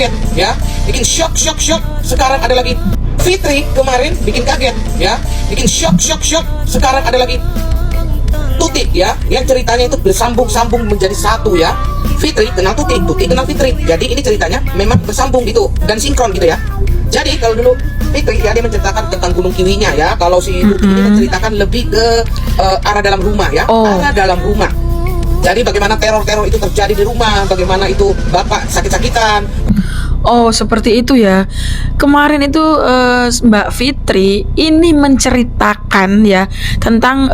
kaget ya, bikin shock. Sekarang ada lagi Fitri kemarin bikin kaget ya, bikin shock. Sekarang ada lagi Tuti ya, yang ceritanya itu bersambung menjadi satu ya. Fitri kenal Tuti, Tuti kenal Fitri. Jadi ini ceritanya memang bersambung gitu dan sinkron gitu ya. Jadi kalau dulu Fitri ya, dia menceritakan tentang Gunung Kiwinya ya. Kalau si Tuti ini menceritakan lebih ke arah dalam rumah ya, arah dalam rumah. Jadi bagaimana teror itu terjadi di rumah, bagaimana itu bapak sakit-sakitan. Oh, seperti itu ya. Kemarin itu Mbak Fitri ini menceritakan ya tentang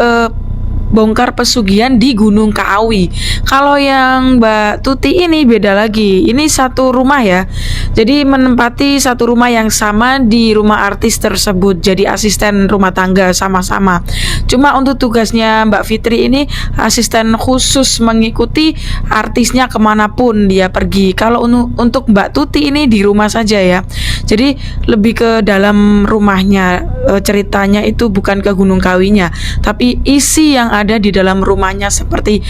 bongkar pesugihan di Gunung Kawi. Kalau yang Mbak Tuti ini beda lagi. Ini satu rumah ya. Jadi menempati satu rumah yang sama di rumah artis tersebut. Jadi asisten rumah tangga sama-sama. Cuma untuk tugasnya Mbak Fitri ini asisten khusus mengikuti artisnya kemanapun dia pergi. Kalau untuk Mbak Tuti ini di rumah saja ya. Jadi lebih ke dalam rumahnya. Ceritanya itu bukan ke Gunung Kawinya, tapi isi yang ada di dalam rumahnya seperti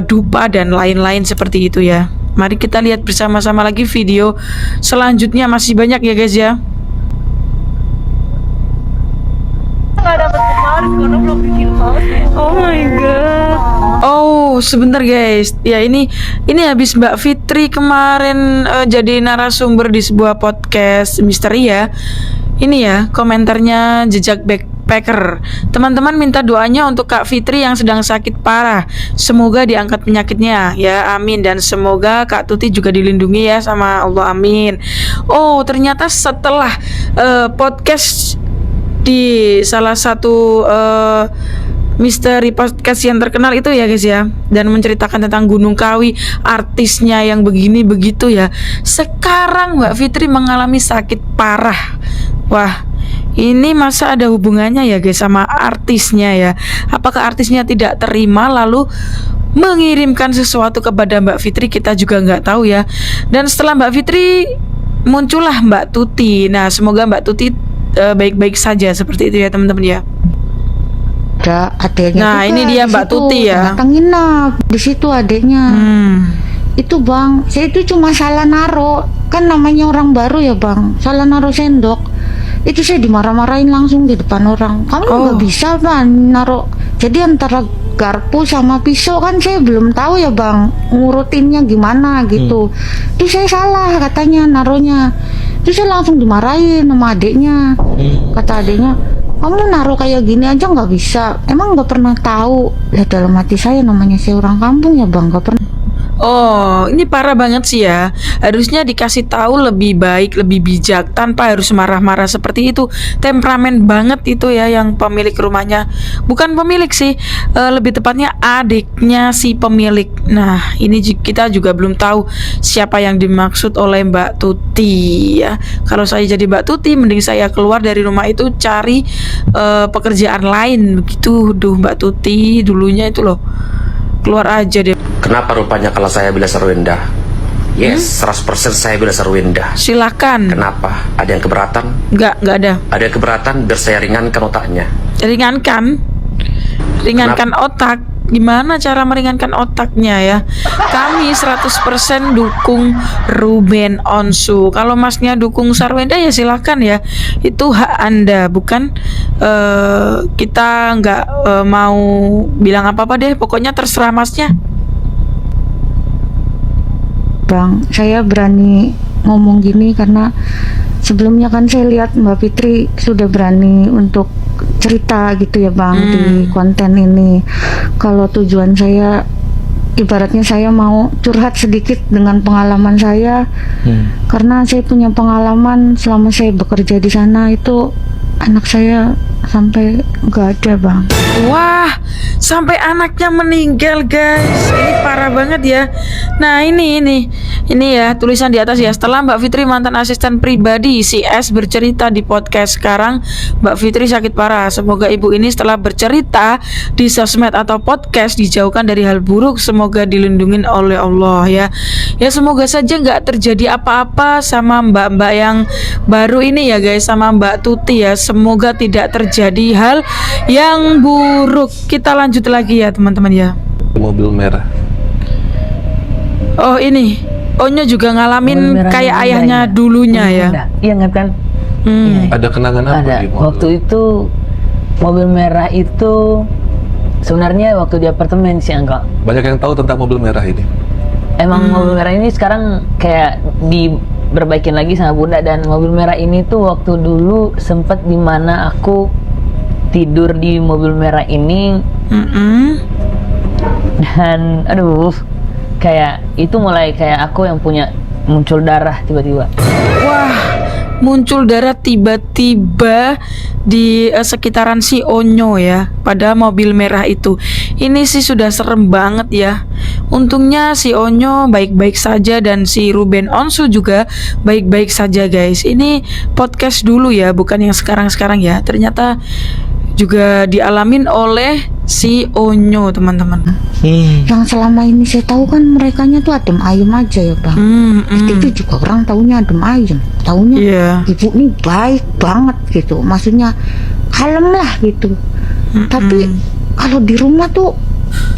dupa dan lain-lain seperti itu ya. Mari kita lihat bersama-sama lagi video selanjutnya, masih banyak ya guys ya. Oh my god. Oh sebentar guys. Ya ini habis Mbak Fitri kemarin jadi narasumber di sebuah podcast misteri ya. Ini ya komentarnya Jejak Backpacker. Teman-teman minta doanya untuk Kak Fitri yang sedang sakit parah. Semoga diangkat penyakitnya ya, amin. Dan semoga Kak Tuti juga dilindungi ya sama Allah, amin. Oh ternyata setelah podcast di salah satu misteri podcast yang terkenal itu ya guys ya, dan menceritakan tentang Gunung Kawi, artisnya yang begini begitu ya. Sekarang Mbak Fitri mengalami sakit parah. Wah, ini masa ada hubungannya ya guys sama artisnya ya? Apakah artisnya tidak terima lalu mengirimkan sesuatu kepada Mbak Fitri? Kita juga nggak tahu ya. Dan setelah Mbak Fitri muncullah Mbak Tuti. Nah semoga Mbak Tuti baik-baik saja seperti itu ya teman-teman ya. Ada adiknya. Nah ini dia Mbak Tuti ya. Datang nginap di situ adiknya. Itu bang, saya itu cuma salah naro. Kan namanya orang baru ya bang, salah naro sendok. Itu saya dimarah-marahin langsung di depan orang. Kamu nggak bisa bang naro. Jadi antara garpu sama pisau kan saya belum tahu ya bang ngurutinnya gimana gitu. Itu saya salah katanya naronya. Itu saya langsung dimarahin sama adiknya. Kata adiknya, kamu naruh kayak gini aja nggak bisa, emang nggak pernah tahu. Ya dalam hati saya, namanya saya orang kampung ya bang, nggak pernah. Oh, ini parah banget sih ya. Harusnya dikasih tahu lebih baik, lebih bijak, tanpa harus marah-marah seperti itu. Temperamen banget itu ya yang pemilik rumahnya. Bukan pemilik sih, lebih tepatnya adiknya si pemilik. Nah, ini kita juga belum tahu siapa yang dimaksud oleh Mbak Tuti ya. Kalau saya jadi Mbak Tuti, mending saya keluar dari rumah itu cari pekerjaan lain begitu. Duh, Mbak Tuti dulunya itu loh. Keluar aja deh. Kenapa rupanya kalau saya bila Sarwenda? Yes, 100% saya bila Sarwenda. Silakan. Kenapa? Ada yang keberatan? Enggak ada. Ada yang keberatan biar saya ringankan otaknya. Ringankan otak. Gimana cara meringankan otaknya ya? Kami 100% dukung Ruben Onsu. Kalau masnya dukung Sarwenda ya silakan ya. Itu hak Anda, bukan kita nggak mau bilang apa-apa deh. Pokoknya terserah masnya. Bang, saya berani ngomong gini karena sebelumnya kan saya lihat Mbak Fitri sudah berani untuk cerita gitu ya bang di konten ini. Kalau tujuan saya ibaratnya saya mau curhat sedikit dengan pengalaman saya, karena saya punya pengalaman selama saya bekerja di sana itu anak saya sampai nggak ada bang. Wah, sampai anaknya meninggal guys. Ini parah banget ya. Nah ini ya tulisan di atas ya. Setelah Mbak Fitri mantan asisten pribadi si S bercerita di podcast, sekarang Mbak Fitri sakit parah. Semoga ibu ini setelah bercerita di sosmed atau podcast dijauhkan dari hal buruk. Semoga dilindungi oleh Allah ya. Ya semoga saja nggak terjadi apa-apa sama mbak-mbak yang baru ini ya guys, sama Mbak Tuti ya. Semoga tidak terjadi hal yang buruk. Kita lanjut lagi ya teman-teman ya. Mobil merah. Oh ini. Onyo juga Mobil ngalamin merahnya kayak Honda ayahnya ya? dulunya ya. Honda. Iya ingat kan? Hmm. Iya. Ada kenangan apa Ada. di mobil? Waktu itu mobil merah itu sebenarnya waktu di apartemen sih Angka. Banyak yang tahu tentang mobil merah ini. Emang mobil merah ini sekarang kayak diperbaikin lagi sama Bunda, dan mobil merah ini tuh waktu dulu sempet dimana aku tidur di mobil merah ini Mm-mm. dan aduh kayak itu mulai kayak aku yang punya muncul darah tiba-tiba. Wah, muncul darah tiba-tiba di sekitaran si Onyo ya, pada mobil merah itu. Ini sih sudah serem banget ya. Untungnya si Onyo baik-baik saja dan si Ruben Onsu juga baik-baik saja guys. Ini podcast dulu ya, bukan yang sekarang-sekarang ya. Ternyata juga dialamin oleh si Onyo teman-teman. Yang selama ini saya tahu kan merekanya tuh adem ayem aja ya bang. Itu juga orang taunya adem ayem, taunya Iya. ibu ini baik banget gitu, maksudnya kalem lah gitu. Tapi kalau di rumah tuh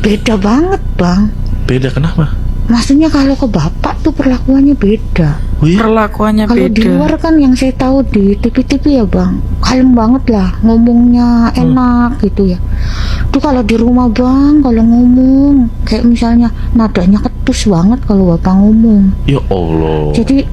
beda banget bang. Beda kenapa? Maksudnya kalau ke bapak tuh perlakuannya beda. Perlakuannya Kalau di beda. luar kan yang saya tahu di TV-TV ya bang, kalem banget lah, ngomongnya enak gitu ya. Tuh kalau di rumah bang, kalau ngomong kayak misalnya nadanya ketus banget kalau bapak ngomong. Ya Allah. Jadi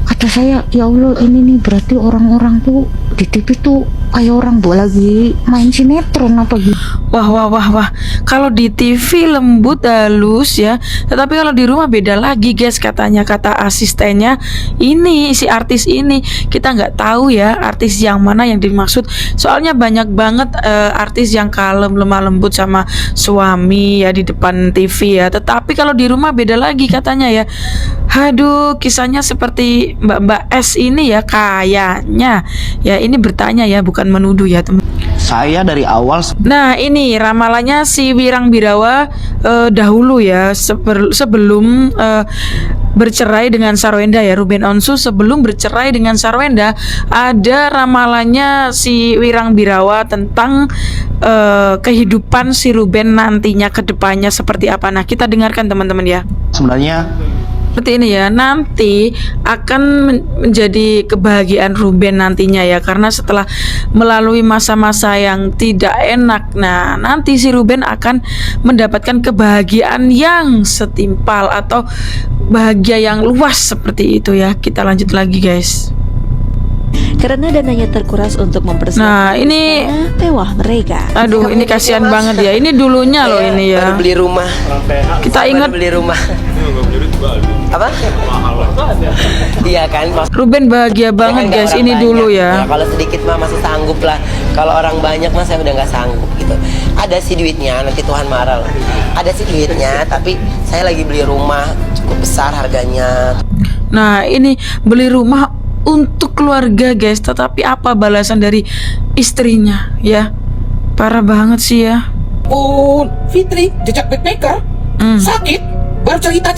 kata saya, ya Allah ini nih berarti orang-orang tuh di TV tuh kayak orang lagi main sinetron apa gitu. Wah. Kalau di TV lembut halus ya, tetapi kalau di rumah beda lagi guys, katanya kata asistennya. Ini si artis ini kita nggak tahu ya artis yang mana yang dimaksud. Soalnya banyak banget artis yang kalem lemah lembut sama suami ya di depan TV ya. Tetapi kalau di rumah beda lagi katanya ya. Aduh, kisahnya seperti Mbak S ini ya kayaknya. Ya ini bertanya ya, bukan menuduh ya teman. Saya dari awal Nah ini ramalannya si Wirang Birawa dahulu ya, sebelum bercerai dengan Sarwenda ya, Ruben Onsu sebelum bercerai dengan Sarwenda, ada ramalannya si Wirang Birawa tentang kehidupan si Ruben nantinya ke depannya seperti apa. Nah kita dengarkan teman-teman ya. sebenarnya Seperti ini ya, nanti akan menjadi kebahagiaan Ruben nantinya ya, karena setelah melalui masa-masa yang tidak enak, nah nanti si Ruben akan mendapatkan kebahagiaan yang setimpal atau bahagia yang luas seperti itu ya. Kita lanjut lagi guys. Karena dananya terkuras untuk mempersiapkan Nah, ini- istana mewah mereka. Aduh ini kasihan banget ya, ini dulunya loh ini ya. Baru beli rumah. Kita Baru ingat beli rumah. Apa? Iya kan? Ruben bahagia banget Kan nggak guys, orang ini banyak. dulu ya. Kalau sedikit mah masih sanggup lah. Kalau orang banyak mah saya udah nggak sanggup gitu. Ada sih duitnya, nanti Tuhan marah lah. Ada sih duitnya, tapi saya lagi beli rumah cukup besar harganya. Nah ini beli rumah untuk keluarga guys, tetapi apa balasan dari istrinya ya? Parah banget sih ya. Fitri jejak backpacker sakit, baru cerita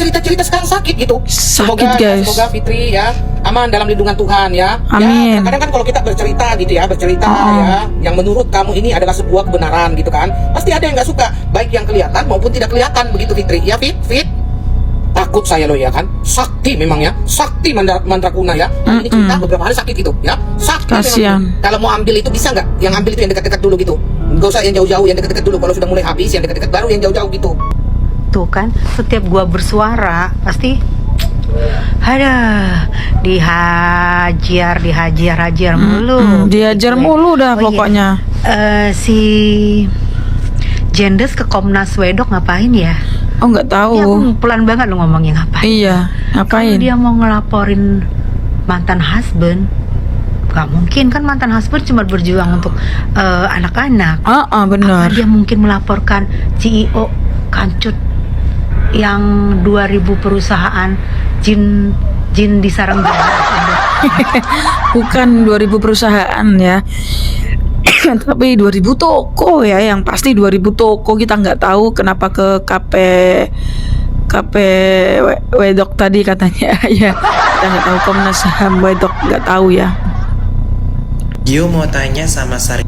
sekarang sakit gitu. Sakit, guys. Semoga Fitri ya aman dalam lindungan Tuhan ya. Amin. Ya, kadang kan kalau kita bercerita gitu ya, ya, yang menurut kamu ini adalah sebuah kebenaran gitu kan, pasti ada yang nggak suka, baik yang kelihatan maupun tidak kelihatan begitu Fitri. Ya Fit. Takut saya loh ya kan, sakti memang ya, sakti mandrakuna ya. Ini cerita beberapa hari sakit gitu ya, sakti Kasian. memang. Kalau mau ambil itu bisa nggak? Yang ambil itu yang dekat-dekat dulu gitu, nggak usah yang jauh-jauh, yang dekat-dekat dulu. Kalau sudah mulai habis, yang dekat-dekat baru yang jauh-jauh gitu. Tuh kan, setiap gua bersuara pasti ada dihajar mulu. Diajar mulu dah Oh, iya. pokoknya. Si Jendes ke Komnas Wedok ngapain ya? Oh nggak tahu. Dia pelan banget lo ngomongnya ngapain. Iya, Kalau ngapain? dia mau ngelaporin mantan husband, gak mungkin kan, mantan husband cuma berjuang untuk anak-anak. Benar. Apa dia mungkin melaporkan CEO kancut yang 2000 perusahaan jin di sarang Bukan 2000 perusahaan ya. Tapi 2000 toko ya, yang pasti 2000 toko. Kita nggak tahu kenapa ke KP Wedok tadi katanya ya. Kita nggak tahu, Komnas HAM Wedok nggak tahu ya. Gio mau tanya sama Sari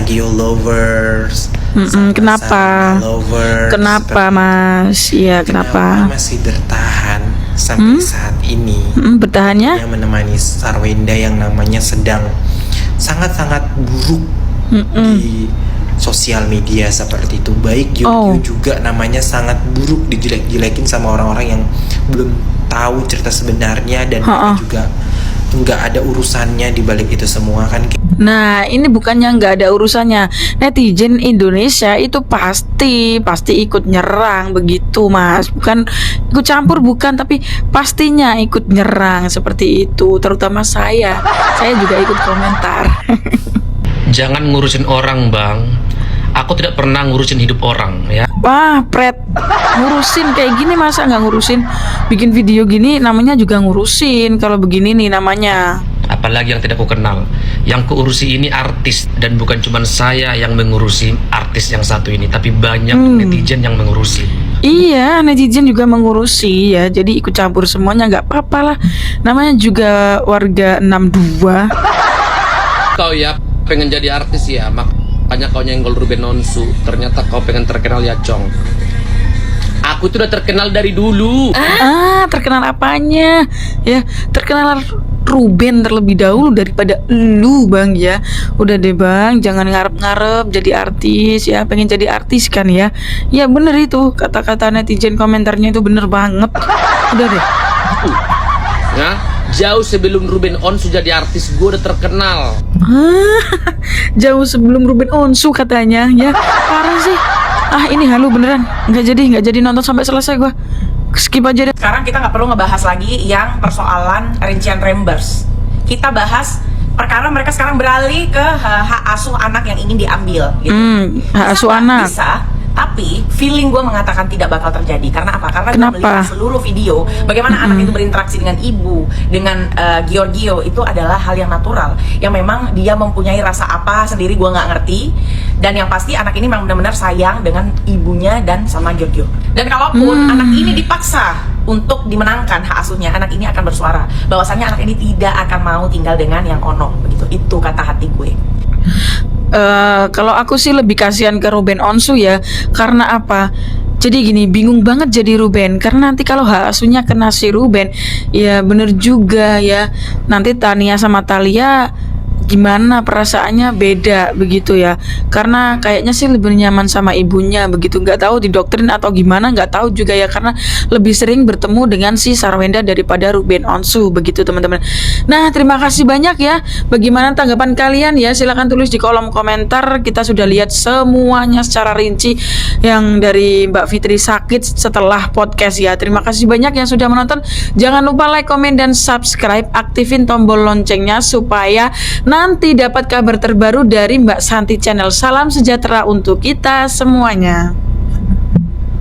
Gio lovers, Kenapa? Kenapa Mas? Iya kenapa? Masih bertahan sampai saat ini? Bertahannya? Yang menemani Sarwenda yang namanya sedang sangat-sangat buruk di sosial media seperti itu. Baik Giorgio juga namanya sangat buruk, dijelek-jelekin sama orang-orang yang belum tahu cerita sebenarnya, dan juga nggak ada urusannya di balik itu semua kan. Nah ini bukannya nggak ada urusannya, netizen Indonesia itu pasti ikut nyerang begitu Mas, bukan ikut campur bukan, tapi pastinya ikut nyerang seperti itu, terutama saya juga ikut komentar. Jangan ngurusin orang Bang, aku tidak pernah ngurusin hidup orang ya. Wah Pret, ngurusin kayak gini masa nggak ngurusin? Bikin video gini namanya juga ngurusin, kalau begini nih namanya. Apalagi yang tidak ku kenal. Yang kuurusi ini artis, dan bukan cuma saya yang mengurusi artis yang satu ini, tapi banyak netizen yang mengurusi. Iya, netizen juga mengurusi ya, jadi ikut campur semuanya nggak apa-apa lah. Namanya juga warga 62. Kau ya pengen jadi artis ya, makanya kau nyenggol Ruben Onsu. Ternyata kau pengen terkenal ya Cong. Aku tuh udah terkenal dari dulu. Terkenal apanya? Ya, terkenal Ruben terlebih dahulu daripada lu Bang ya. Udah deh Bang, jangan ngarep-ngarep jadi artis ya. Pengen jadi artis kan ya. Ya bener itu, kata-kata netizen komentarnya itu bener banget. Udah deh. Ya, jauh sebelum Ruben Onsu jadi artis, gue udah terkenal. Jauh sebelum Ruben Onsu katanya ya. Parah sih. Ini halu beneran. Nggak jadi nonton sampai selesai gua. Skip aja deh. Sekarang kita nggak perlu ngebahas lagi yang persoalan rincian reimburse. Kita bahas perkara mereka sekarang beralih ke hak asuh anak yang ingin diambil gitu. Hak asuh anak. Bisa, tapi feeling gue mengatakan tidak bakal terjadi. Karena apa? Karena gue melihat seluruh video bagaimana anak itu berinteraksi dengan ibu, dengan Giorgio, itu adalah hal yang natural, yang memang dia mempunyai rasa apa sendiri gue nggak ngerti. Dan yang pasti anak ini memang benar-benar sayang dengan ibunya dan sama Giorgio. Dan kalaupun anak ini dipaksa untuk dimenangkan hak asuhnya, anak ini akan bersuara bahwasannya anak ini tidak akan mau tinggal dengan yang ono begitu. Itu kata hati gue. Kalau aku sih lebih kasihan ke Ruben Onsu ya. Karena apa? Jadi gini, bingung banget jadi Ruben. Karena nanti kalau hak asuhnya kena si Ruben, ya bener juga ya. Nanti Tania sama Thalia gimana perasaannya, beda begitu ya. Karena kayaknya sih lebih nyaman sama ibunya begitu. Nggak tahu didoktrin atau gimana, nggak tahu juga ya, karena lebih sering bertemu dengan si Sarwenda daripada Ruben Onsu begitu teman-teman. Nah terima kasih banyak ya. Bagaimana tanggapan kalian ya, silahkan tulis di kolom komentar. Kita sudah lihat semuanya secara rinci yang dari Mbak Fitri sakit setelah podcast ya. Terima kasih banyak yang sudah menonton. Jangan lupa like, komen, dan subscribe. Aktifin tombol loncengnya supaya nanti dapat kabar terbaru dari Mbak Santi Channel. Salam sejahtera untuk kita semuanya.